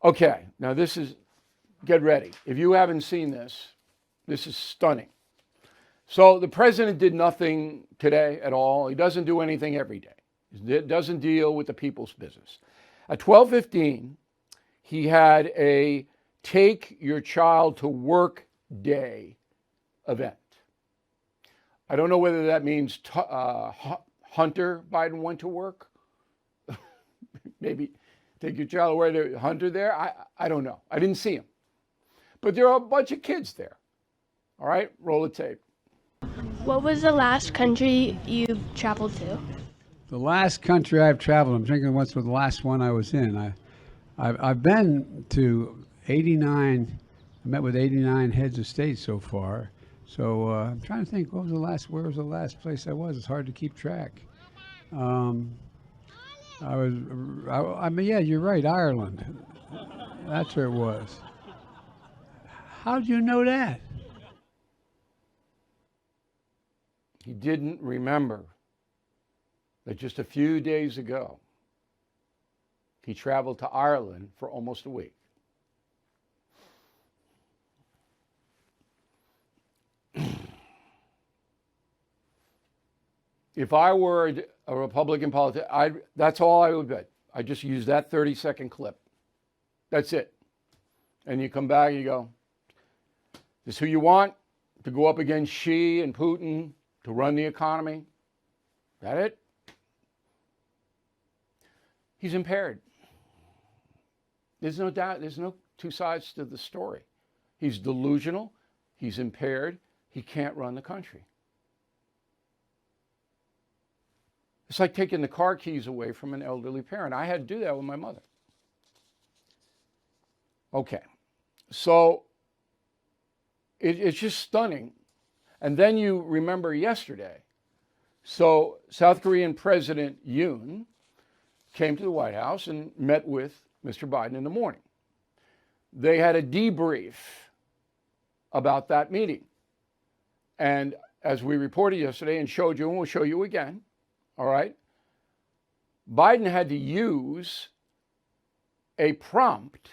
Okay, now get ready. If you haven't seen this, this is stunning. So the president did nothing today at all. He doesn't do anything every day. He doesn't deal with the people's business. At 12:15, he had a take your child to work day event. I don't know whether that means Hunter Biden went to work. Maybe take your child away to Hunter there. I don't know. I didn't see him. But there are a bunch of kids there. All right, roll the tape. What was the last country you traveled to? The last country I've traveled, I'm thinking what's the last one I was in. I've been to 89, I met with 89 heads of state so far. So I'm trying to think, where was the last place I was? It's hard to keep track. I mean, yeah, you're right, Ireland. That's where it was. How'd you know that? He didn't remember that just a few days ago, he traveled to Ireland for almost a week. If I were a Republican politician, that's all I would bet. I just use that 30-second clip. That's it. And you come back and you go, this is who you want to go up against Xi and Putin to run the economy? Is that it? He's impaired. There's no doubt, there's no two sides to the story. He's delusional, he's impaired, he can't run the country. It's like taking the car keys away from an elderly parent. I had to do that with my mother. Okay, so it's just stunning. And then you remember yesterday. So South Korean President Yoon came to the White House and met with Mr. Biden in the morning. They had a debrief about that meeting. And as we reported yesterday and showed you, and we'll show you again, all right, Biden had to use a prompt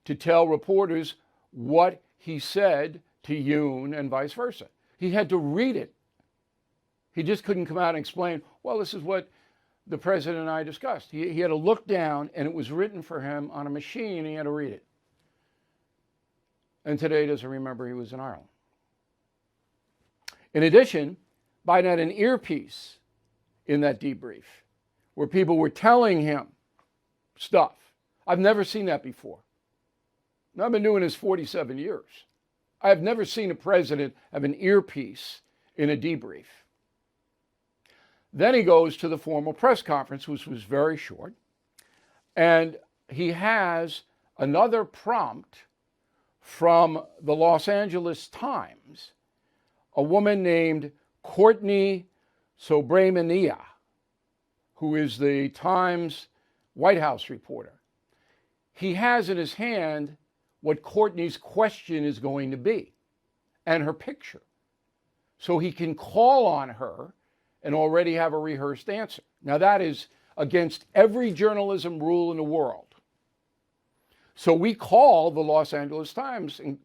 to tell reporters what he said to Yoon and vice versa. He had to read it. He just couldn't come out and explain, well, this is what the president and I discussed. He had to look down, and it was written for him on a machine, and he had to read it. And today he doesn't remember he was in Ireland. In addition, Biden had an earpiece in that debrief where people were telling him stuff. I've never seen that before. Now, I've been doing this 47 years. I have never seen a president have an earpiece in a debrief. Then he goes to the formal press conference, which was very short, and he has another prompt from the Los Angeles Times, a woman named Courtney Sobramania, who is the Times White House reporter. He has in his hand what Courtney's question is going to be and her picture. So he can call on her and already have a rehearsed answer. Now that is against every journalism rule in the world. So we called the Los Angeles Times and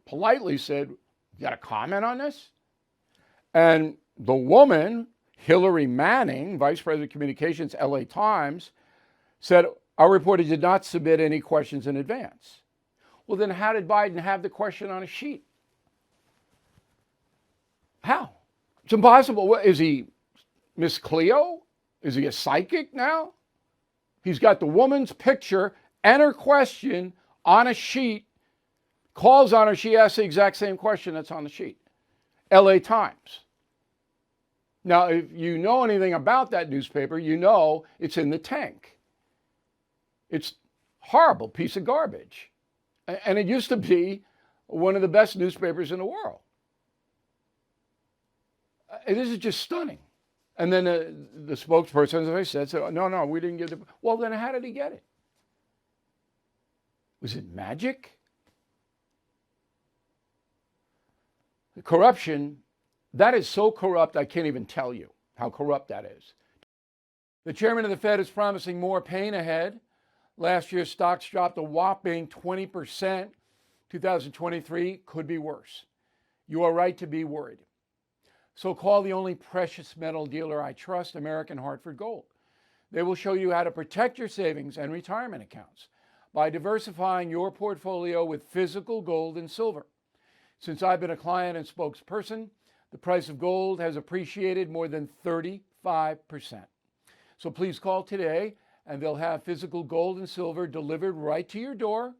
politely said, you got a comment on this? And the woman, Hillary Manning, Vice President of Communications, LA Times, said, our reporter did not submit any questions in advance. Well, then how did Biden have the question on a sheet? How? It's impossible. Is he Miss Cleo? Is he a psychic now? He's got the woman's picture and her question on a sheet, calls on her, she asks the exact same question that's on the sheet. LA Times. Now, if you know anything about that newspaper, you know it's in the tank. It's a horrible piece of garbage. And it used to be one of the best newspapers in the world. This is just stunning. And then the spokesperson, as I said, no, we didn't get it. Well, then how did he get it? Was it magic? The corruption, that is so corrupt, I can't even tell you how corrupt that is. The chairman of the Fed is promising more pain ahead. Last year, stocks dropped a whopping 20%. 2023 could be worse. You are right to be worried. So call the only precious metal dealer I trust, American Hartford Gold. They will show you how to protect your savings and retirement accounts by diversifying your portfolio with physical gold and silver. Since I've been a client and spokesperson, the price of gold has appreciated more than 35%. So please call today and they'll have physical gold and silver delivered right to your door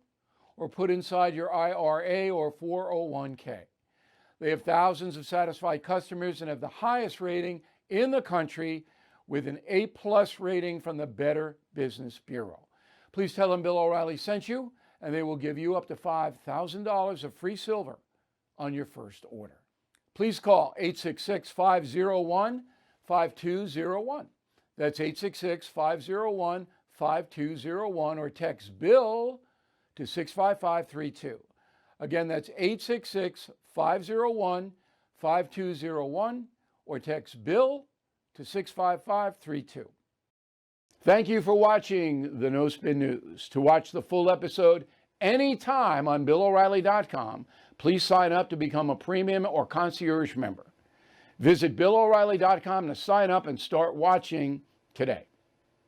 or put inside your IRA or 401k. They have thousands of satisfied customers and have the highest rating in the country with an A+ rating from the Better Business Bureau. Please tell them Bill O'Reilly sent you, and they will give you up to $5,000 of free silver on your first order. Please call 866-501-5201. That's 866-501-5201, or text BILL to 65532. Again, that's 866-501-5201, or text BILL to 65532. Thank you for watching the No Spin News. To watch the full episode anytime on BillO'Reilly.com, please sign up to become a premium or concierge member. Visit BillO'Reilly.com to sign up and start watching today.